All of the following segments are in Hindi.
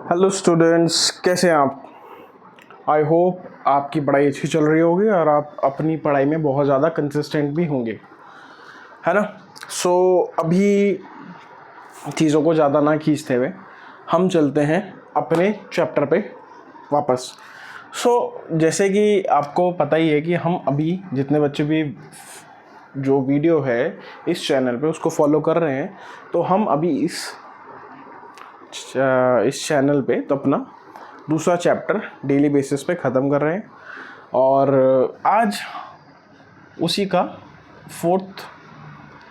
हेलो स्टूडेंट्स, कैसे हैं आप? आई होप आपकी पढ़ाई अच्छी चल रही होगी और आप अपनी पढ़ाई में बहुत ज़्यादा कंसिस्टेंट भी होंगे, है ना। अभी चीज़ों को ज़्यादा ना खींचते हुए हम चलते हैं अपने चैप्टर पे वापस। जैसे कि आपको पता ही है कि हम अभी जितने बच्चे भी जो वीडियो है इस चैनल पे उसको फॉलो कर रहे हैं, तो हम अभी इस चैनल पे तो अपना दूसरा चैप्टर डेली बेसिस पे ख़त्म कर रहे हैं और आज उसी का 4th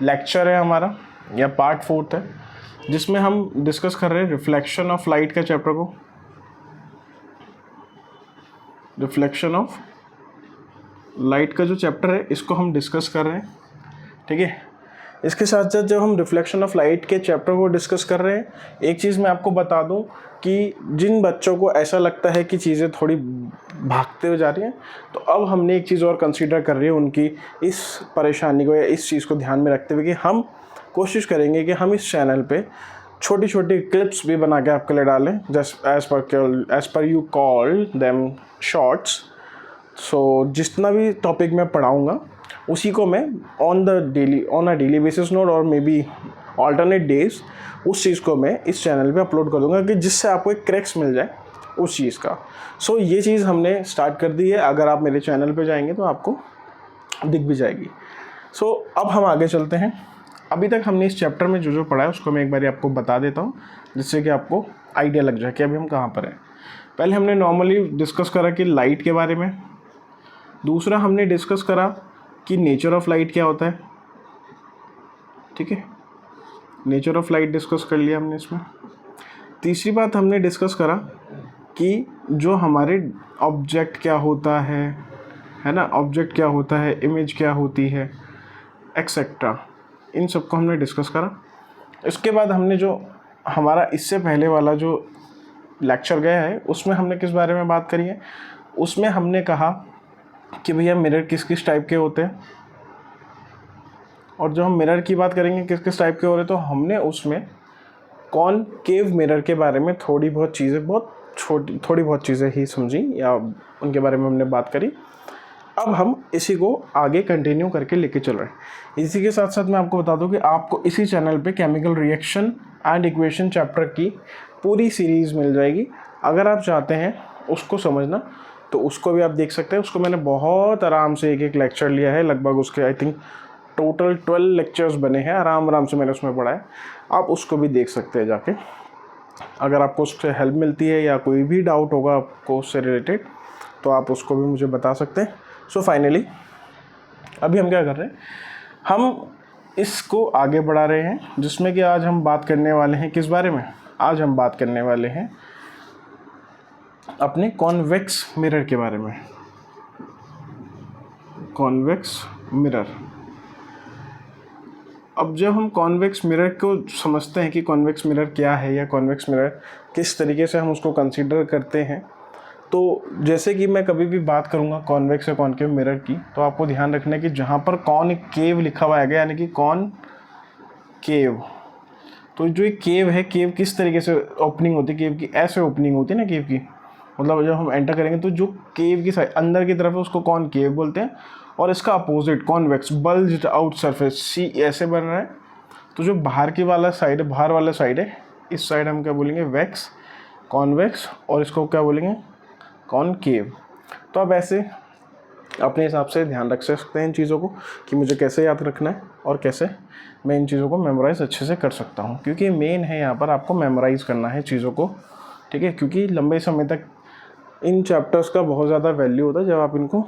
लेक्चर है हमारा, या पार्ट 4 है, जिसमें हम डिस्कस कर रहे हैं रिफ्लेक्शन ऑफ लाइट का चैप्टर को। रिफ्लेक्शन ऑफ लाइट का जो चैप्टर है इसको हम डिस्कस कर रहे हैं, ठीक है। इसके साथ साथ जब हम रिफ्लेक्शन ऑफ लाइट के चैप्टर को डिस्कस कर रहे हैं, एक चीज़ मैं आपको बता दूं कि जिन बच्चों को ऐसा लगता है कि चीज़ें थोड़ी भागते हुए जा रही हैं, तो अब हमने एक चीज़ और कंसीडर कर रही है उनकी इस परेशानी को या इस चीज़ को ध्यान में रखते हुए कि हम कोशिश करेंगे कि हम इस चैनल पे छोटी छोटी क्लिप्स भी बना के आपके लिए डालें, just as per you call them shorts. जितना भी टॉपिक मैं पढ़ाऊँगा उसी को मैं on a daily basis note और मे बी ऑल्टरनेट डेज उस चीज़ को मैं इस चैनल पे अपलोड कर दूंगा कि जिससे आपको एक क्रैक्स मिल जाए उस चीज़ का। ये चीज़ हमने स्टार्ट कर दी है, अगर आप मेरे चैनल पे जाएंगे तो आपको दिख भी जाएगी। अब हम आगे चलते हैं। अभी तक हमने इस चैप्टर में जो जो पढ़ा है उसको मैं एक बार आपको बता देता हूँ, जिससे कि आपको आइडिया लग जाए कि अभी हम कहाँ पर हैं। पहले हमने नॉर्मली डिस्कस करा कि लाइट के बारे में। दूसरा हमने डिस्कस करा कि नेचर ऑफ लाइट क्या होता है, ठीक है। नेचर ऑफ लाइट डिस्कस कर लिया हमने इसमें। तीसरी बात हमने डिस्कस करा कि जो हमारे ऑब्जेक्ट क्या होता है ना, ऑब्जेक्ट क्या होता है, इमेज क्या होती है, एक्सेट्रा, इन सबको हमने डिस्कस करा। इसके बाद हमने जो हमारा इससे पहले वाला जो लेक्चर गया है उसमें हमने किस बारे में बात करी है, उसमें हमने कहा कि भैया मिरर किस किस टाइप के होते हैं, और जब हम मिरर की बात करेंगे किस किस टाइप के हो रहे, तो हमने उसमें कॉनकेव मिरर के बारे में थोड़ी बहुत चीज़ें ही समझी या उनके बारे में हमने बात करी। अब हम इसी को आगे कंटिन्यू करके लेके चल रहे हैं। इसी के साथ साथ मैं आपको बता दूं कि आपको इसी चैनल पे chemical reaction and equation chapter की पूरी सीरीज़ मिल जाएगी। अगर आप चाहते हैं उसको समझना तो उसको भी आप देख सकते हैं। उसको मैंने बहुत आराम से एक लेक्चर लिया है, लगभग उसके आई थिंक टोटल 12 लेक्चर्स बने हैं, आराम से मैंने उसमें पढ़ा है। आप उसको भी देख सकते हैं जाके, अगर आपको उससे हेल्प मिलती है या कोई भी डाउट होगा आपको उससे रिलेटेड तो आप उसको भी मुझे बता सकते हैं। फाइनली अभी हम क्या कर रहे हैं, हम इसको आगे बढ़ा रहे हैं, जिसमें कि आज हम बात करने वाले हैं किस बारे में। आज हम बात करने वाले हैं अपने कॉन्वेक्स मिरर के बारे में। Convex mirror. अब जब हम कॉन्वेक्स मिरर को समझते हैं कि कॉन्वेक्स मिरर क्या है या कॉन्वेक्स मिरर किस तरीके से हम उसको कंसीडर करते हैं, तो जैसे कि मैं कभी भी बात करूंगा कॉन्वेक्स या कॉनकेव मिरर की, तो आपको ध्यान रखना है कि जहाँ पर कॉनकेव लिखा हुआ है, यानी कि कॉनकेव, तो जो एक केव है, केव किस तरीके से ओपनिंग होती है, केव की ऐसे ओपनिंग होती है ना, केव की मतलब जब हम एंटर करेंगे तो जो केव की साइड अंदर की तरफ है उसको कॉनकेव बोलते हैं, और इसका opposite convex, bulged out surface, see ऐसे बन रहा है। तो जो बाहर की वाला साइड है, बाहर वाला साइड है, इस साइड हम क्या बोलेंगे, वैक्स, कॉन्वेक्स, और इसको क्या बोलेंगे, कॉनकेव। तो आप ऐसे अपने हिसाब से ध्यान रख सकते हैं इन चीज़ों को कि मुझे कैसे याद रखना है और कैसे मैं इन चीज़ों को मेमोराइज़ अच्छे से कर सकता हूँ, क्योंकि मेन है यहाँ पर आपको मेमोराइज़ करना है चीज़ों को, ठीक है। क्योंकि लंबे समय तक इन चैप्टर्स का बहुत ज़्यादा वैल्यू होता है जब आप इनको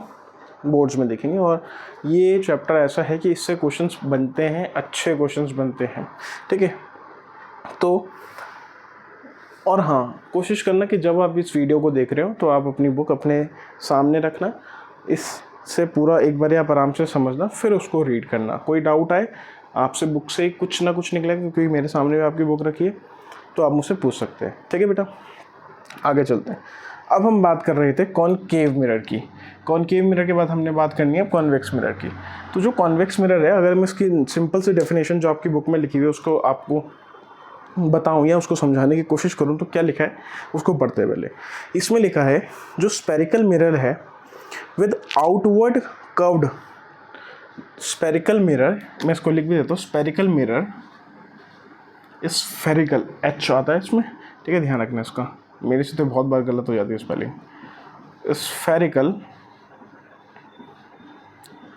बोर्ड्स में देखेंगे, और ये चैप्टर ऐसा है कि इससे क्वेश्चंस बनते हैं, अच्छे क्वेश्चंस बनते हैं, ठीक है। तो और हाँ, कोशिश करना कि जब आप इस वीडियो को देख रहे हो तो आप अपनी बुक अपने सामने रखना, इससे पूरा एक बार आप आराम से समझना, फिर उसको रीड करना। कोई डाउट आए आपसे बुक से कुछ ना कुछ निकलेगा, क्योंकि मेरे सामने भी आपकी बुक रखी है, तो आप मुझसे पूछ सकते हैं, ठीक है बेटा। आगे चलते हैं। अब हम बात कर रहे थे कॉनकेव मिरर की। कॉनकेव मिरर के बाद हमने बात करनी है कॉन्वेक्स मिरर की। तो जो कॉन्वेक्स मिरर है, अगर मैं इसकी सिंपल सी डेफिनेशन जो आपकी बुक में लिखी हुई है उसको आपको बताऊं या उसको समझाने की कोशिश करूं तो क्या लिखा है उसको पढ़ते पहले। इसमें लिखा है जो स्फेरिकल मिरर है with outward curved, spherical mirror, मैं इसको लिख भी देता हूँ, स्फेरिकल मिरर, स्फेरिकल एच आता है इसमें, ठीक है, ध्यान रखना इसका, मेरे से तो बहुत बार गलत हो जाती है स्पेलिंग। स्फेरिकल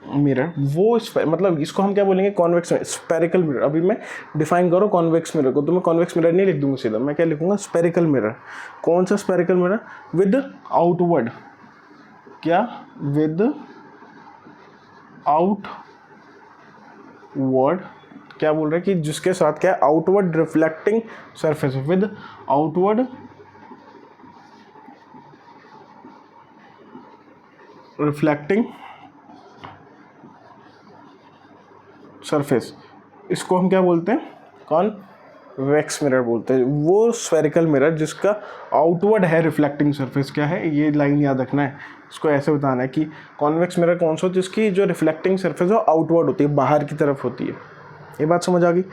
मिरर वो मतलब इसको हम क्या बोलेंगे, कॉन्वेक्स मिरर, स्फेरिकल मिरर। अभी मैं डिफाइन करो कॉन्वेक्स मिरर को, तो मैं कॉन्वेक्स मिरर नहीं लिख दूंगा सीधा, मैं क्या लिखूंगा, स्फेरिकल मिरर। कौन सा स्फेरिकल मिरर, विद आउटवर्ड, क्या, विद आउटवर्ड, क्या बोल रहे हैं कि जिसके साथ क्या है, outward reflecting surface, with outward reflecting surface, इसको हम क्या बोलते हैं, कॉन्वेक्स मिरर बोलते हैं। वो स्फेरिकल मिरर जिसका आउटवर्ड है रिफ्लेक्टिंग सरफेस क्या है, ये लाइन याद रखना है, इसको ऐसे बताना है कि कॉन्वेक्स मिरर कौन सा, जिसकी जो रिफ्लेक्टिंग सरफेस है आउटवर्ड होती है, बाहर की तरफ होती है। ये बात समझ आ गई।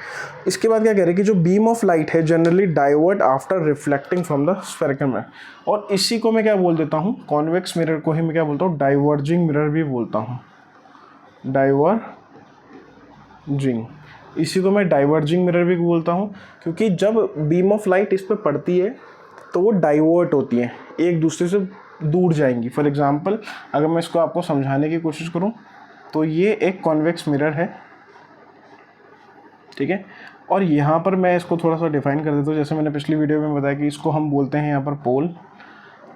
इसके बाद क्या कह रहे हैं कि जो बीम ऑफ लाइट है generally divert after reflecting from the spherical mirror, और इसी को मैं क्या बोल देता हूँ, कॉन्वेक्स मिरर को ही मैं क्या बोलता हूँ, डाइवर्जिंग मिरर भी बोलता हूँ, डाइवर्जिंग, इसी को मैं डाइवर्जिंग मिरर भी बोलता हूँ, क्योंकि जब बीम ऑफ लाइट इस पर पड़ती है तो वो डाइवर्ट होती है, एक दूसरे से दूर जाएंगी। फॉर एग्जांपल अगर मैं इसको आपको समझाने की कोशिश करूँ तो ये एक कॉन्वेक्स मिरर है, ठीक है, और यहाँ पर मैं इसको थोड़ा सा डिफाइन कर देता हूँ, जैसे मैंने पिछली वीडियो में बताया कि इसको हम बोलते हैं यहाँ पर पोल,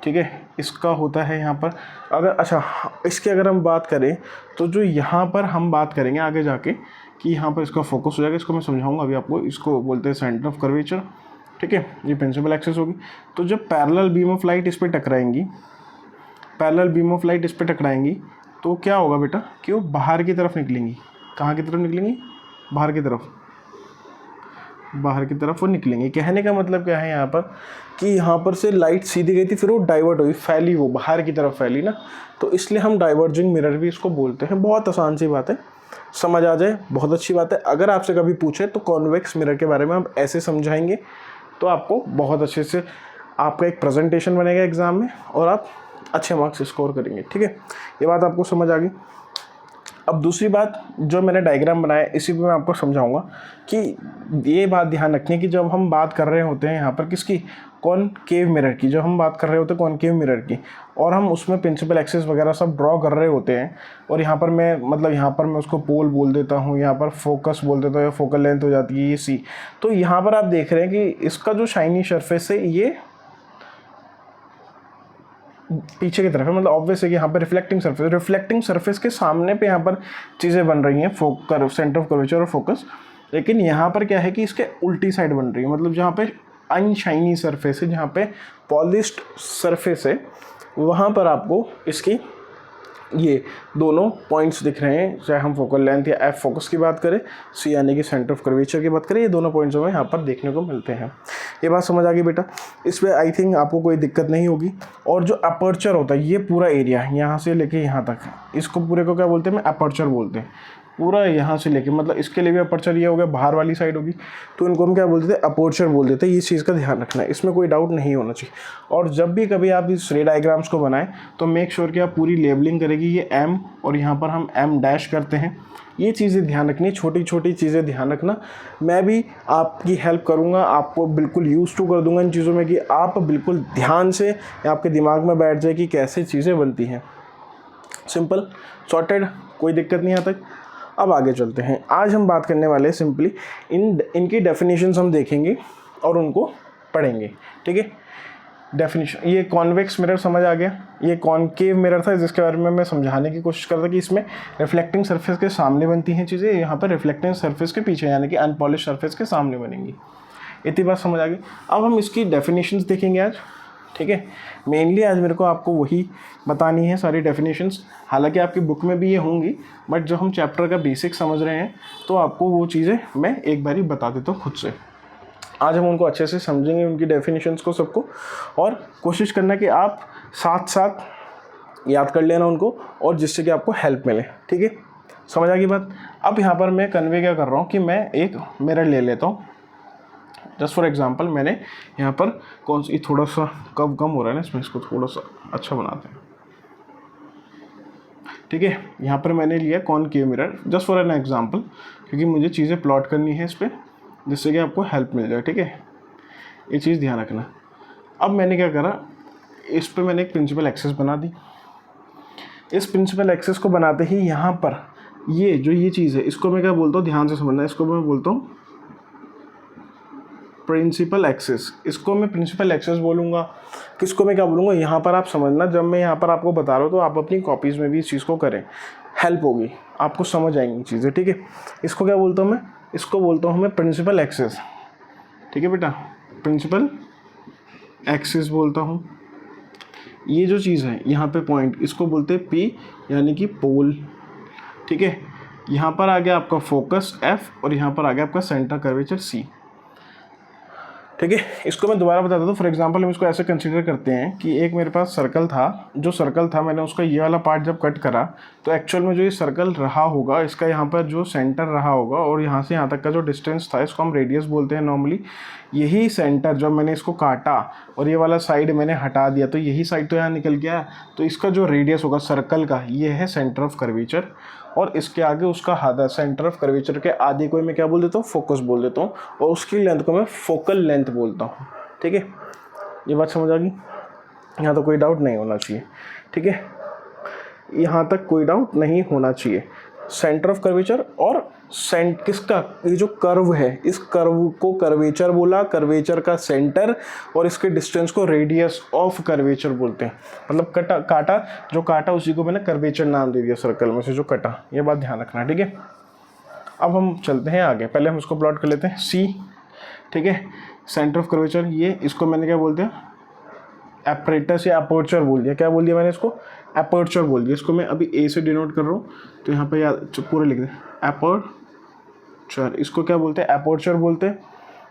ठीक है, इसका होता है यहाँ पर, अगर अच्छा इसकी अगर हम बात करें तो जो यहाँ पर हम बात करेंगे आगे जाके कि यहाँ पर इसका फोकस हो जाएगा, इसको मैं समझाऊंगा अभी आपको, इसको बोलते हैं सेंटर ऑफ कर्वेचर, ठीक है, ये प्रिंसिपल एक्सिस होगी। तो जब पैरेलल बीम ऑफ लाइट इस पर टकराएंगी, पैरेलल बीम ऑफ लाइट इस पर टकराएंगी तो क्या होगा बेटा कि वो बाहर की तरफ निकलेंगी, कहाँ की तरफ निकलेंगी, बाहर की तरफ, बाहर की तरफ वो निकलेंगे। कहने का मतलब क्या है यहाँ पर कि यहाँ पर से लाइट सीधी गई थी, फिर वो डाइवर्ट हुई, फैली, वो बाहर की तरफ फैली ना, तो इसलिए हम डाइवर्जिंग मिरर भी इसको बोलते हैं। बहुत आसान सी बात है, समझ आ जाए बहुत अच्छी बात है। अगर आपसे कभी पूछे तो कॉन्वेक्स मिरर के बारे में हम ऐसे समझाएंगे तो आपको बहुत अच्छे से आपका एक प्रेजेंटेशन बनेगा एग्ज़ाम में और आप अच्छे मार्क्स स्कोर करेंगे, ठीक है, ये बात आपको समझ आ गई। अब दूसरी बात जो मैंने डायग्राम बनाया इसी पे मैं आपको समझाऊंगा कि ये बात ध्यान रखनी कि जब हम बात कर रहे होते हैं यहाँ पर किसकी, कॉनकेव मिरर की, जब हम बात कर रहे होते हैं कॉनकेव मिरर की और हम उसमें प्रिंसिपल एक्सिस वगैरह सब ड्रॉ कर रहे होते हैं, और यहाँ पर मैं मतलब यहाँ पर मैं उसको पोल बोल देता हूँ, यहाँ पर फोकस बोल देता हूँ या फोकल लेंथ हो जाती है ये सी, तो यहाँ पर आप देख रहे हैं कि इसका जो शाइनी सरफेस है ये पीछे की तरफ है, मतलब ऑब्वियस है कि यहाँ पर रिफ्लेक्टिंग सरफेस के सामने पे यहाँ पर चीज़ें बन रही हैं, सेंटर ऑफ कर्वेचर और फोकस, लेकिन यहाँ पर क्या है कि इसके उल्टी साइड बन रही है, मतलब जहाँ पे अनशाइनी सरफेस है, जहाँ पे पॉलिश्ड सरफेस है, वहाँ पर आपको इसकी ये दोनों पॉइंट्स दिख रहे हैं, चाहे हम फोकल लेंथ या एफ फोकस की बात करें, सी यानी कि सेंटर ऑफ कर्वेचर की बात करें, ये दोनों पॉइंट्स हमें यहाँ पर देखने को मिलते हैं। ये बात समझ आ गई बेटा, इसमें आई थिंक आपको कोई दिक्कत नहीं होगी। और जो अपर्चर होता है ये पूरा एरिया यहाँ से लेके यहाँ तक, इसको पूरे को क्या बोलते हैं, मैं अपर्चर बोलते हैं, पूरा यहाँ से लेके, मतलब इसके लिए भी अपर्चर ये हो गया, बाहर वाली साइड होगी तो इनको हम क्या बोलते थे, अपर्चर बोल देते हैं। इस चीज़ का ध्यान रखना है, इसमें कोई डाउट नहीं होना चाहिए। और जब भी कभी आप इस रे डायग्राम्स को बनाएं तो मेक श्योर कि आप पूरी लेबलिंग करेगी, ये एम और यहाँ पर हम एम डैश करते हैं, ये चीज़ें ध्यान रखनी, छोटी छोटी चीज़ें ध्यान रखना। मैं भी आपकी हेल्प करूँगा, आपको बिल्कुल यूज टू कर दूंगा इन चीज़ों में कि आप बिल्कुल ध्यान से आपके दिमाग में बैठ जाए कि कैसे चीज़ें बनती हैं। सिंपल सॉर्टेड, कोई दिक्कत नहीं आता। अब आगे चलते हैं, आज हम बात करने वाले हैं सिंपली इनकी डेफिनेशंस हम देखेंगे और उनको पढ़ेंगे, ठीक है। डेफिनेशन, ये कॉन्वेक्स मिरर समझ आ गया, ये कॉनकेव मिरर था जिसके बारे में मैं समझाने की कोशिश कर रहा था कि इसमें रिफ्लेक्टिंग सरफेस के सामने बनती हैं चीज़ें, यहाँ पर रिफ्लेक्टिंग सरफेस के पीछे यानी कि अनपॉलिश सरफेस के सामने बनेंगी। इतनी बात समझ आ गई। अब हम इसकी डेफिनेशंस देखेंगे आज, ठीक है। मेनली आज मेरे को आपको वही बतानी है सारी डेफिनेशंस, हालांकि आपकी बुक में भी ये होंगी, बट जो हम चैप्टर का बेसिक समझ रहे हैं तो आपको वो चीज़ें मैं एक बार ही बता देता हूँ खुद से। आज हम उनको अच्छे से समझेंगे, उनकी डेफिनेशंस को सबको, और कोशिश करना कि आप साथ साथ याद कर लेना उनको, और जिससे कि आपको हेल्प मिले, ठीक है। समझ आ गई बात। अब यहाँ पर मैं कन्वे क्या कर रहा हूँ कि मैं एक मिरर ले लेता हूँ, जस्ट फॉर एग्जांपल मैंने यहाँ पर कौन सी, थोड़ा सा कब कम हो रहा है ना इसमें, इसको थोड़ा सा अच्छा बनाते हैं, ठीक है। यहाँ पर मैंने लिया concave mirror just for an example, क्योंकि मुझे चीज़ें प्लॉट करनी है इस पर, जिससे कि आपको हेल्प मिल जाए, ठीक है। ये चीज़ ध्यान रखना। अब मैंने क्या करा, इस पर मैंने एक प्रिंसिपल एक्सिस बना दी। इस प्रिंसिपल एक्सिस को बनाते ही यहाँ पर ये जो ये चीज़ है, इसको मैं क्या बोलता हूँ, ध्यान से समझना, इसको मैं बोलता हूँ प्रिंसिपल एक्सिस। इसको मैं प्रिंसिपल एक्सिस बोलूँगा। किसको मैं क्या बोलूँगा, यहाँ पर आप समझना, जब मैं यहाँ पर आपको बता रहा हूँ तो आप अपनी कॉपीज़ में भी इस चीज़ को करें, हेल्प होगी, आपको समझ आएंगी चीज़ें, ठीक है। इसको क्या बोलता हूँ मैं, इसको बोलता हूँ मैं प्रिंसिपल एक्सिस, ठीक है बेटा, प्रिंसिपल एक्सिस बोलता हूँ। ये जो चीज़ है यहाँ पे पॉइंट, इसको बोलते हैं P, यानी कि पोल, ठीक है। यहाँ पर आ गया आपका फोकस F और यहाँ पर आ गया आपका सेंटर कर्वेचर C, ठीक है। इसको मैं दोबारा बताता हूँ। फॉर एग्जांपल हम इसको ऐसे कंसीडर करते हैं कि एक मेरे पास सर्कल था, जो सर्कल था मैंने उसका ये वाला पार्ट जब कट करा तो एक्चुअल में जो ये सर्कल रहा होगा, इसका यहाँ पर जो सेंटर रहा होगा और यहाँ से यहाँ तक का जो डिस्टेंस था, इसको हम रेडियस बोलते हैं नॉर्मली। यही सेंटर जब मैंने इसको काटा और ये वाला साइड मैंने हटा दिया तो यही साइड तो यहाँ निकल गया, तो इसका जो रेडियस होगा सर्कल का, ये है सेंटर ऑफ कर्वेचर। और इसके आगे उसका आधा, सेंटर ऑफ कर्वेचर के आधे को मैं क्या बोल देता हूँ, फोकस बोल देता हूँ, और उसकी लेंथ को मैं फोकल लेंथ बोलता हूँ, ठीक है। ये बात समझ आ गई, यहाँ तो कोई डाउट नहीं होना चाहिए, ठीक है। यहाँ तक कोई डाउट नहीं होना चाहिए। सेंटर ऑफ कर्वेचर और किसका, ये जो कर्व है, इस कर्व को कर्वेचर बोला, कर्वेचर का सेंटर, और इसके डिस्टेंस को रेडियस ऑफ कर्वेचर बोलते हैं। मतलब काटा जो काटा उसी को मैंने कर्वेचर नाम दे दिया, सर्कल में से जो कटा। ये बात ध्यान रखना, ठीक है। अब हम चलते हैं आगे, पहले हम इसको प्लॉट कर लेते हैं C, ठीक है। सेंटर ऑफ कर्वेचर, ये इसको मैंने क्या बोलते हैं, एपरेटस या अपर्चर बोल दिया। क्या बोल दिया मैंने, इसको अपर्चर बोल दिया। इसको मैं अभी A से डिनोट कर रहा हूँ, तो यहाँ पे याद पूरे लिख दें, अपर्चर। इसको क्या बोलते हैं, अपर्चर बोलते हैं,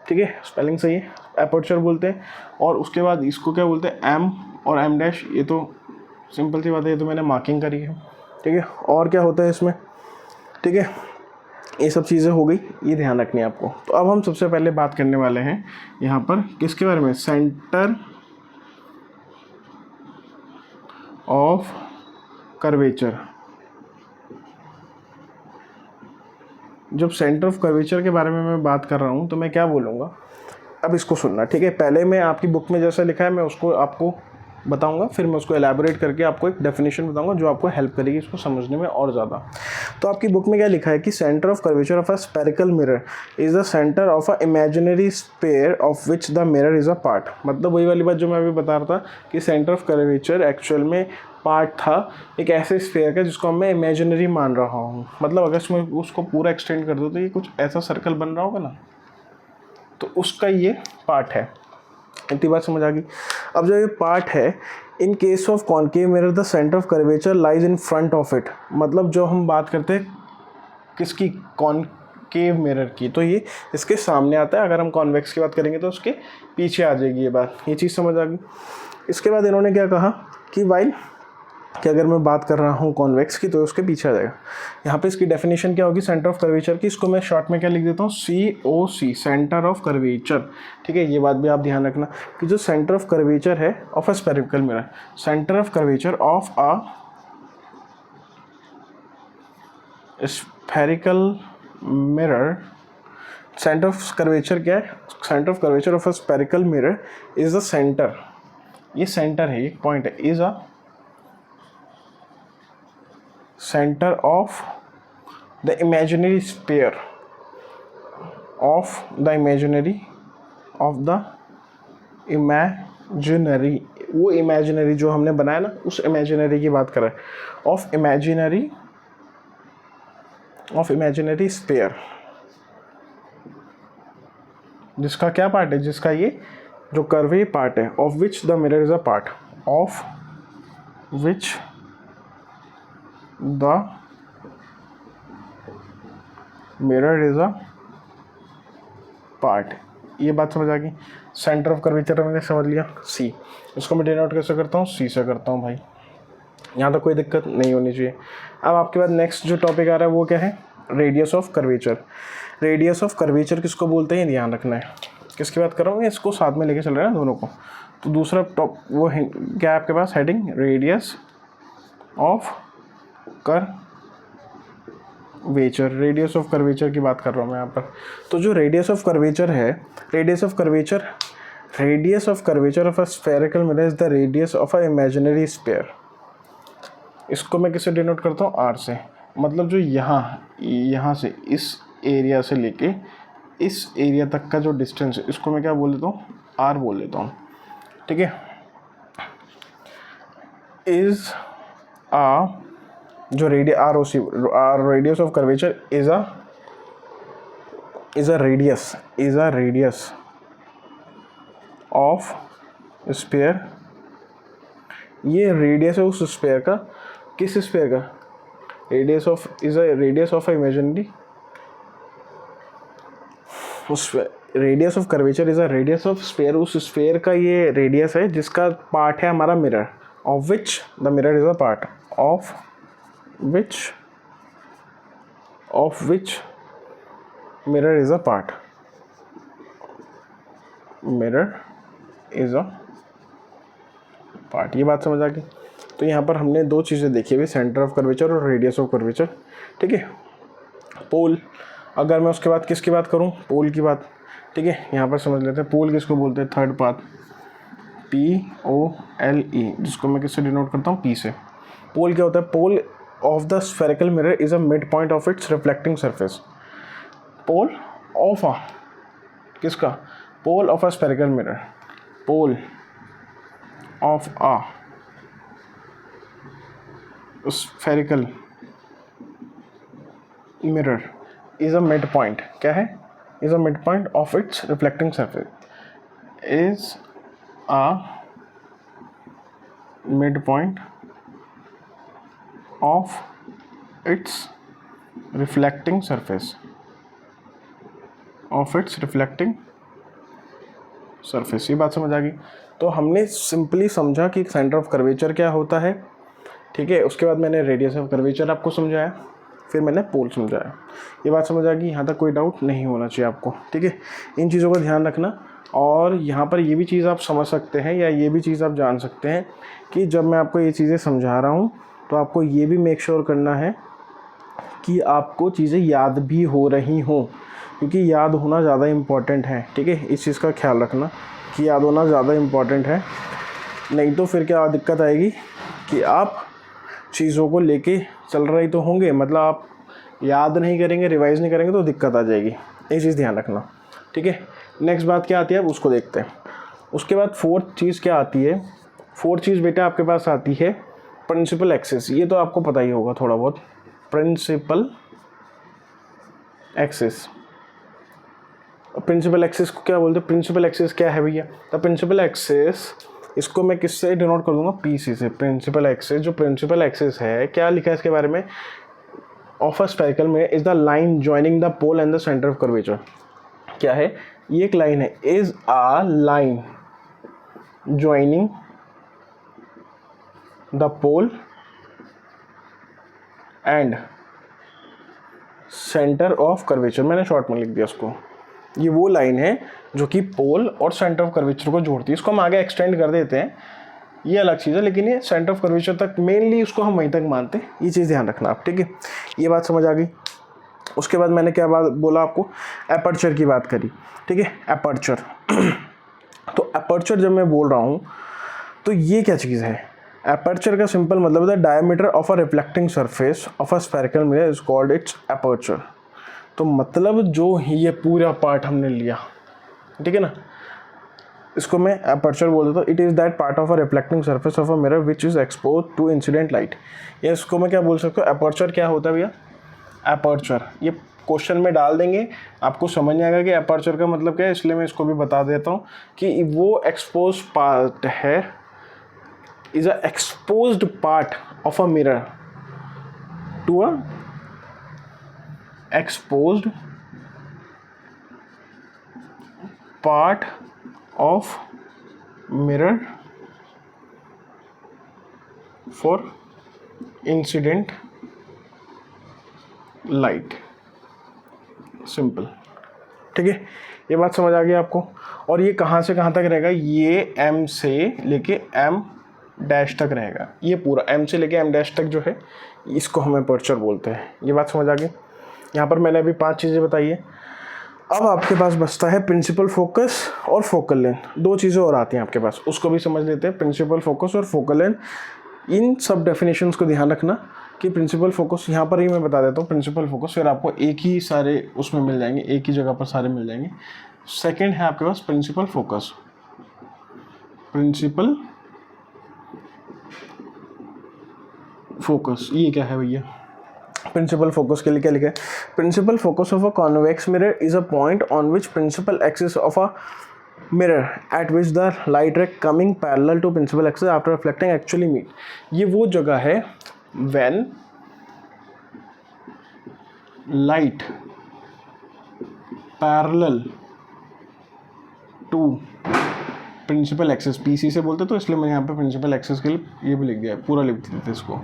ठीक है, स्पेलिंग सही है, अपर्चर बोलते हैं। और उसके बाद इसको क्या बोलते हैं, M और M डैश। ये तो सिंपल सी बात है, ये तो मैंने मार्किंग करी है, ठीक है। और क्या होता है इसमें, ठीक है, ये सब चीज़ें हो गई, ये ध्यान रखनी है आपको। तो अब हम सबसे पहले बात करने वाले हैं यहाँ पर किसके बारे में, सेंटर ऑफ कर्वेचर। जब सेंटर ऑफ कर्वेचर के बारे में मैं बात कर रहा हूँ तो मैं क्या बोलूँगा, अब इसको सुनना, ठीक है। पहले मैं आपकी बुक में जैसा लिखा है मैं उसको आपको बताऊंगा, फिर मैं उसको एलैबोरेट करके आपको एक डेफिनेशन बताऊंगा जो आपको हेल्प करेगी इसको समझने में और ज़्यादा। तो आपकी बुक में क्या लिखा है कि centre of curvature of a spherical mirror is the centre of a imaginary sphere of which the mirror is a part. मतलब वही वाली बात जो मैं अभी बता रहा था कि सेंटर ऑफ कर्वेचर एक्चुअल में पार्ट था एक ऐसे स्फीयर का जिसको मैं इमेजिनरी मान रहा हूँ। मतलब अगर मैं उसको पूरा एक्सटेंड कर दूँ तो ये कुछ ऐसा सर्कल बन रहा होगा ना, तो उसका ये पार्ट है। इतनी बात समझ आ गई। अब जो ये पार्ट है, in case of concave mirror the centre of curvature lies in front of it. मतलब जो हम बात करते हैं किसकी, कॉनकेव मिरर की, तो ये इसके सामने आता है। अगर हम कॉन्वेक्स की बात करेंगे तो उसके पीछे आ जाएगी ये बात। ये चीज़ समझ आ गई। इसके बाद इन्होंने क्या कहा कि वाइल कि अगर मैं बात कर रहा हूँ कॉन्वेक्स की तो उसके पीछे आ जाएगा। यहाँ पे इसकी डेफिनेशन क्या होगी सेंटर ऑफ कर्वेचर की, इसको मैं शॉर्ट में क्या लिख देता हूँ, COC, सेंटर ऑफ कर्वेचर। ठीक है, ये बात भी आप ध्यान रखना कि जो सेंटर ऑफ कर्वेचर है of a spherical mirror, centre of curvature of a spherical mirror, centre of curvature क्या है, centre of curvature of a spherical mirror is the centre, ये सेंटर है, एक पॉइंट है, is a center of the imaginary sphere of the imaginary वो imaginary जो हमने बनाया ना उस imaginary की बात कर रहे हैं, of imaginary sphere, जिसका क्या पार्ट है, जिसका ये जो कर्वे पार्ट है, of which the mirror is a part, of which the mirror is a part। ये बात समझ आ गई। सेंटर ऑफ कर्वेचर मैंने समझ लिया, C। इसको मैं डिनोट कैसे करता हूँ, C से करता हूँ भाई। यहाँ तक कोई दिक्कत नहीं होनी चाहिए। अब आपके बाद नेक्स्ट जो टॉपिक आ रहा है वो क्या है, radius of curvature. Radius of curvature किसको बोलते हैं, ध्यान रखना है। किसकी बात कर रहा हूँ, इसको साथ में लेके चल रहे हैं ना दोनों को। तो दूसरा टॉप वो क्या है आपके पास heading, radius of curvature, radius of curvature की बात कर रहा हूँ मैं यहाँ पर। तो जो रेडियस ऑफ कर्वेचर है, radius of curvature of a spherical mirror is the radius of a imaginary sphere. इसको मैं किससे डिनोट करता हूँ, आर से। मतलब जो यहाँ से इस एरिया से लेके इस एरिया तक का जो डिस्टेंस है, इसको मैं क्या बोल देता हूँ, आर बोल देता हूँ, ठीक है। इज आ जो radius of curvature is a radius of sphere. ये रेडियस है उस स्फीयर का, किस स्फीयर का, radius of imaginary, radius of curvature is a radius of sphere, उस स्फीयर का ये रेडियस है जिसका पार्ट है हमारा mirror, of which the mirror is a part, of which mirror is a part, mirror is a part. ये बात समझ आ गई। तो यहाँ पर हमने दो चीज़ें देखी अभी, सेंटर ऑफ कर्वेचर और रेडियस ऑफ कर्वेचर, ठीक है। पोल, अगर मैं उसके बाद किसकी बात करूँ, पोल की बात, ठीक है। यहाँ पर समझ लेते हैं पोल किसको बोलते हैं, थर्ड पाथ, POLE, जिसको मैं किससे डिनोट करता हूँ, P से। पोल क्या होता है, pole of the spherical mirror is a mid point of its reflecting surface. Pole of a किसका, pole of a spherical mirror, pole of a spherical mirror is a mid point, क्या है, is a mid point of its reflecting surface, is a mid point of its reflecting surface, ये बात समझ आ गई। तो हमने सिंपली समझा कि सेंटर ऑफ कर्वेचर क्या होता है, ठीक है। उसके बाद मैंने रेडियस ऑफ कर्वेचर आपको समझाया, फिर मैंने पोल समझाया। ये बात समझ आ गई, यहाँ तक कोई डाउट नहीं होना चाहिए आपको, ठीक है। इन चीज़ों का ध्यान रखना। और यहाँ पर ये भी चीज़ आप समझ सकते हैं या ये भी चीज़ आप जान सकते हैं कि जब मैं आपको ये चीज़ें समझा रहा हूँ तो आपको ये भी मेक श्योर करना है कि आपको चीज़ें याद भी हो रही हों, क्योंकि याद होना ज़्यादा इम्पॉर्टेंट है, ठीक है। इस चीज़ का ख्याल रखना कि याद होना ज़्यादा इम्पॉर्टेंट है, नहीं तो फिर क्या दिक्कत आएगी कि आप चीज़ों को लेके चल रहे तो होंगे, मतलब आप याद नहीं करेंगे, रिवाइज़ नहीं करेंगे तो दिक्कत आ जाएगी। ये चीज़ ध्यान रखना, ठीक है। नेक्स्ट बात क्या आती है, अब उसको देखते हैं। उसके बाद फोर्थ चीज़ क्या आती है, फोर्थ चीज़ बेटा आपके पास आती है प्रिंसिपल एक्सिस। ये तो आपको पता ही होगा थोड़ा बहुत, प्रिंसिपल एक्सिस। प्रिंसिपल एक्सिस को क्या बोलते हैं, प्रिंसिपल एक्सिस क्या है भैया, द प्रिंसिपल एक्सिस, इसको मैं किससे डिनोट कर दूंगा, PC से। प्रिंसिपल एक्सिस, जो प्रिंसिपल एक्सिस है, क्या लिखा है इसके बारे में, ऑफ अ स्फेरिकल में is the line joining the pole and the centre of curvature. क्या है, ये एक लाइन है, is a line joining the pole and centre of curvature, मैंने शॉर्ट में लिख दिया उसको। ये वो लाइन है जो कि पोल और सेंटर ऑफ कर्वेचर को जोड़ती है। इसको हम आगे एक्सटेंड कर देते हैं, ये अलग चीज़ है, लेकिन ये सेंटर ऑफ कर्वेचर तक मेनली उसको हम वहीं तक मानते हैं। ये चीज़ ध्यान रखना आप, ठीक है। ये बात समझ आ गई। उसके बाद मैंने क्या बात बोला आपको, एपर्चर की बात करी, ठीक है। एपर्चर तो एपर्चर जब मैं बोल रहा हूँ तो ये क्या चीज़ है, एपर्चर का सिंपल मतलब है the diameter of a reflecting surface of a spherical mirror is called its aperture. तो मतलब जो ये पूरा पार्ट हमने लिया, ठीक है ना, इसको मैं एपर्चर बोल देता हूँ। It is that part of a reflecting surface of a mirror which is expose to incident light. ये इसको मैं क्या बोल सकता हूँ, एपर्चर क्या होता है भैया, एपर्चर ये क्वेश्चन में डाल देंगे, आपको समझ नहीं आएगा कि एपर्चर का मतलब क्या है, इसलिए मैं इसको भी बता देता हूँ कि वो एक्सपोज पार्ट है, is a exposed part of a mirror to a exposed part of mirror for incident light, simple, ठीक है, ये बात समझ आ गई आपको। और ये कहाँ से कहाँ तक रहेगा, ये M से लेके M डैश तक रहेगा, ये पूरा M से लेके M डैश तक जो है इसको हम अपर्चर बोलते हैं। ये बात समझ आ गई। यहाँ पर मैंने अभी 5 चीज़ें बताई है। अब आपके पास बचता है प्रिंसिपल फोकस और फोकल लेंथ। 2 चीज़ें और आती हैं आपके पास, उसको भी समझ लेते हैं, प्रिंसिपल फोकस और फोकल लेंथ। इन सब डेफिनेशंस को ध्यान रखना कि प्रिंसिपल फोकस यहाँ पर ही मैं बता देता हूँ। प्रिंसिपल फोकस फिर आपको एक ही सारे उसमें मिल जाएंगे, एक ही जगह पर सारे मिल जाएंगे। सेकंड है आपके पास प्रिंसिपल फोकस। प्रिंसिपल फोकस ये क्या है भैया, प्रिंसिपल फोकस के लिए क्या लिखा है, principal focus of a convex mirror is a point on which principal axis of a mirror at which the light ray coming parallel to principal axis after reflecting actually meet। ये वो जगह है when light parallel to principal axis, PC से बोलते तो इसलिए मैंने यहाँ पे principal axis के लिए ये भी लिख दिया है, पूरा लिख देते इसको,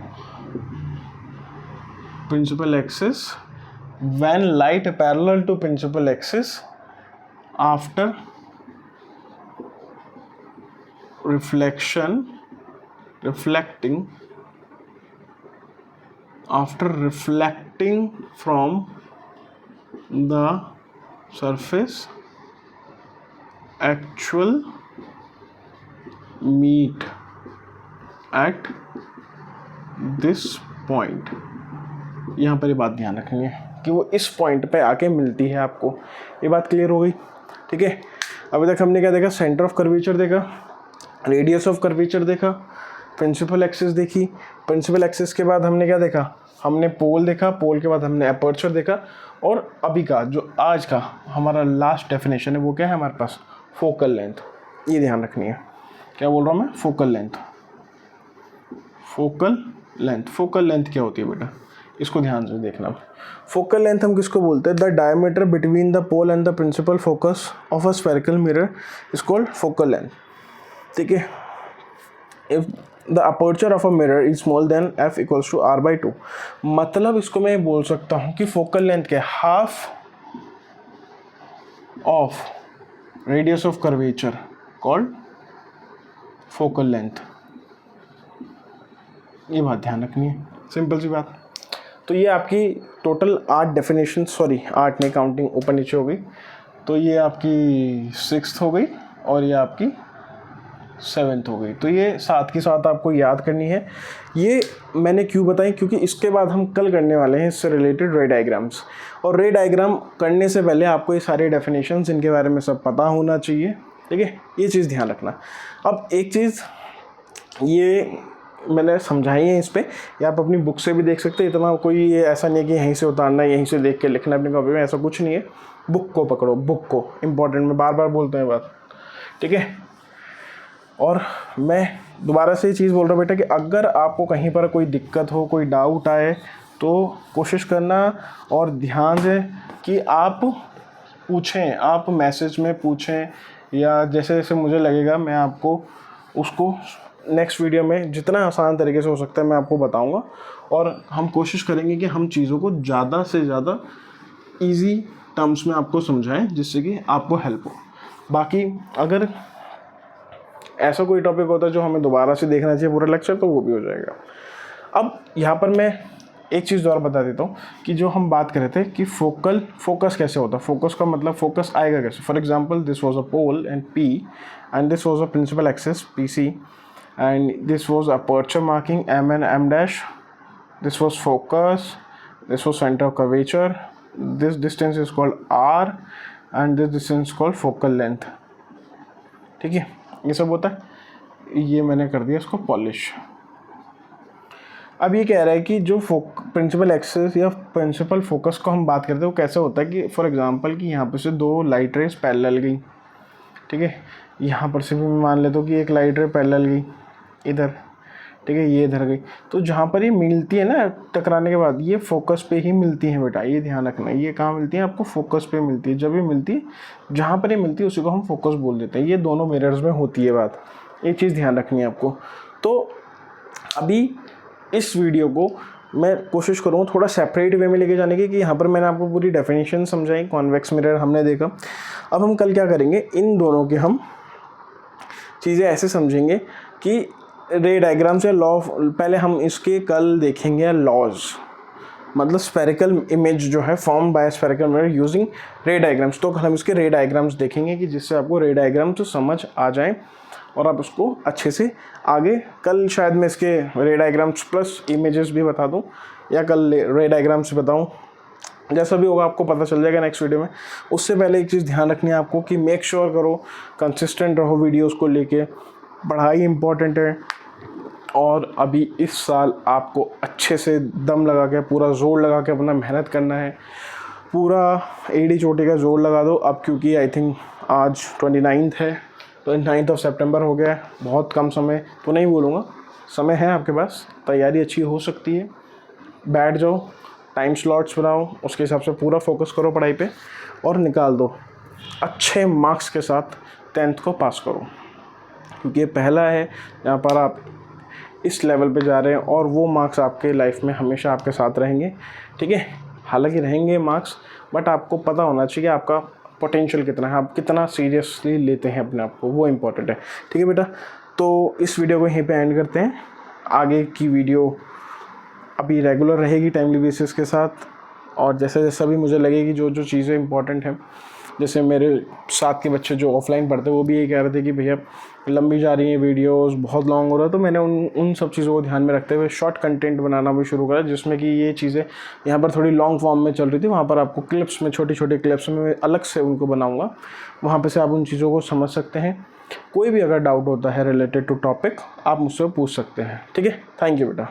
principal axis when light parallel to principal axis after reflecting from the surface actual meet at this point। यहाँ पर ये बात ध्यान रखनी है कि वो इस पॉइंट पे आके मिलती है आपको। ये बात क्लियर हो गई, ठीक है। अभी तक हमने क्या देखा, सेंटर ऑफ कर्वेचर देखा, रेडियस ऑफ कर्वेचर देखा, प्रिंसिपल एक्सिस देखी, प्रिंसिपल एक्सिस के बाद हमने क्या देखा, हमने पोल देखा, पोल के बाद हमने अपर्चर देखा, और अभी का जो आज का हमारा लास्ट डेफिनेशन है वो क्या है हमारे पास, फोकल लेंथ। ये ध्यान रखनी है, क्या बोल रहा हूँ मैं, focal length. Focal length, focal length क्या होती है बेटा, इसको ध्यान से देखना। फोकल लेंथ हम किसको बोलते हैं, the diameter between the pole and the principal focus of a spherical mirror is called focal length, ठीक है। If the aperture of a mirror is small then f equals to r/2, मतलब इसको मैं बोल सकता हूँ कि फोकल लेंथ के half of radius of curvature called focal length. ये बात ध्यान रखनी है, सिंपल सी बात। तो ये आपकी टोटल 8 डेफिनेशन, सॉरी 8 नहीं, काउंटिंग ऊपर नीचे हो गई, तो ये आपकी 6th हो गई और ये आपकी 7th हो गई। तो ये साथ के साथ आपको याद करनी है। ये मैंने क्यों बताई, क्योंकि इसके बाद हम कल करने वाले हैं इससे रिलेटेड रे डायग्राम्स, और रे डायग्राम करने से पहले आपको ये सारे डेफिनेशंस इनके बारे में सब पता होना चाहिए, ठीक है। ये चीज़ ध्यान रखना। अब एक चीज़ ये मैंने समझाई है इस पर, या आप अपनी बुक से भी देख सकते हैं, इतना कोई ये ऐसा नहीं है कि यहीं से उतारना है यहीं से देख के लिखना अपनी कॉपी में, ऐसा कुछ नहीं है। बुक को पकड़ो, बुक को, इम्पॉर्टेंट, मैं बार बार बोलते हैं बात, ठीक है। और मैं दोबारा से ये चीज़ बोल रहा हूँ बेटा कि अगर आपको कहीं पर कोई दिक्कत हो, कोई डाउट आए, तो कोशिश करना और ध्यान से कि आप पूछें, आप मैसेज में पूछें, या जैसे जैसे मुझे लगेगा मैं आपको उसको नेक्स्ट वीडियो में जितना आसान तरीके से हो सकता है मैं आपको बताऊंगा, और हम कोशिश करेंगे कि हम चीज़ों को ज़्यादा से ज़्यादा इजी टर्म्स में आपको समझाएं, जिससे कि आपको हेल्प हो। बाकी अगर ऐसा कोई टॉपिक होता है जो हमें दोबारा से देखना चाहिए पूरा लेक्चर, तो वो भी हो जाएगा। अब यहाँ पर मैं एक चीज़ और बता देता हूँ कि जो हम बात कर रहे थे कि फोकस कैसे होता है, फोकस का मतलब फोकस आएगा कैसे। For example this was a pole and P and this was a principal axis PC and this was aperture marking M and M dash, this was focus, this was centre of curvature, this distance is called R and this distance called focal length, ठीक है। ये सब होता है, ये मैंने कर दिया इसको पॉलिश। अब ये कह रहा है कि जो प्रिंसिपल एक्सिस या प्रिंसिपल फोकस को हम बात करते हैं वो कैसे होता है कि फॉर एग्जांपल कि यहाँ पर से 2 लाइट रेज पैरेलल गई, ठीक है। यहाँ पर से भी मैं मान लेता हूँ कि एक लाइट रे पैरेलल गई इधर, ठीक है, ये इधर गई, तो जहाँ पर ये मिलती है ना टकराने के बाद, ये फोकस पे ही मिलती है बेटा, ये ध्यान रखना। ये कहाँ मिलती है आपको, फोकस पे मिलती है। जब ये मिलती है, जहाँ पर ये मिलती है उसी को हम फोकस बोल देते हैं। ये दोनों मिरर्स में होती है बात, एक चीज़ ध्यान रखनी है आपको। तो अभी इस वीडियो को मैं कोशिश करूँगा थोड़ा सेपरेट वे में लेके जाने की, कि यहाँ पर मैंने आपको पूरी डेफिनेशन समझाई, कॉन्वेक्स मिरर हमने देखा। अब हम कल क्या करेंगे, इन दोनों के हम चीज़ें ऐसे समझेंगे कि रे डायग्राम से लॉ, पहले हम इसके कल देखेंगे लॉज, मतलब स्फेरिकल इमेज जो है form by spherical mirror using रे डायग्राम्स। तो कल हम इसके रे डायग्राम्स देखेंगे कि जिससे आपको रे डायग्राम्स समझ आ जाए और आप उसको अच्छे से आगे, कल शायद मैं इसके रे डायग्राम्स प्लस इमेजेस भी बता दूं, या कल रे डायग्राम्स बताऊं, जैसा भी होगा आपको पता चल जाएगा नेक्स्ट वीडियो में। उससे पहले एक चीज़ ध्यान रखनी है आपको कि मेक श्योर करो कंसिस्टेंट रहो वीडियोस को लेके, पढ़ाई इंपॉर्टेंट है। और अभी इस साल आपको अच्छे से दम लगा के, पूरा जोर लगा के अपना मेहनत करना है, पूरा एड़ी चोटी का जोर लगा दो अब, क्योंकि आई थिंक आज 29 है, 29 सितंबर हो गया है, बहुत कम समय तो नहीं बोलूँगा, समय है आपके पास, तैयारी अच्छी हो सकती है। बैठ जाओ, टाइम स्लॉट्स बनाओ, उसके हिसाब से पूरा फोकस करो पढ़ाई पे और निकाल दो अच्छे मार्क्स के साथ 10th को पास करो, क्योंकि ये पहला है जहाँ पर आप इस लेवल पे जा रहे हैं और वो मार्क्स आपके लाइफ में हमेशा आपके साथ रहेंगे, ठीक है। हालांकि रहेंगे मार्क्स, बट आपको पता होना चाहिए कि आपका पोटेंशियल कितना है, आप कितना सीरियसली लेते हैं अपने आप को, वो इम्पोर्टेंट है, ठीक है बेटा। तो इस वीडियो को यहीं पे एंड करते हैं। आगे की वीडियो अभी रेगुलर रहेगी टाइमली बेसिस के साथ, और जैसे जैसा भी मुझे लगेगी जो जो चीज़ें इंपॉर्टेंट हैं, जैसे मेरे साथ के बच्चे जो ऑफलाइन पढ़ते हैं वो भी ये कह रहे थे कि भैया लंबी जा रही हैं वीडियोस, बहुत लॉन्ग हो रहा है, तो मैंने उन सब चीज़ों को ध्यान में रखते हुए शॉर्ट कंटेंट बनाना भी शुरू करा, जिसमें कि ये चीज़ें यहाँ पर थोड़ी लॉन्ग फॉर्म में चल रही थी, वहाँ पर आपको क्लिप्स में, छोटी छोटी क्लिप्स में मैं अलग से उनको बनाऊँगा, वहाँ पर से आप उन चीज़ों को समझ सकते हैं। कोई भी अगर डाउट होता है रिलेटेड टू टॉपिक आप मुझसे पूछ सकते हैं, ठीक है। थैंक यू बेटा।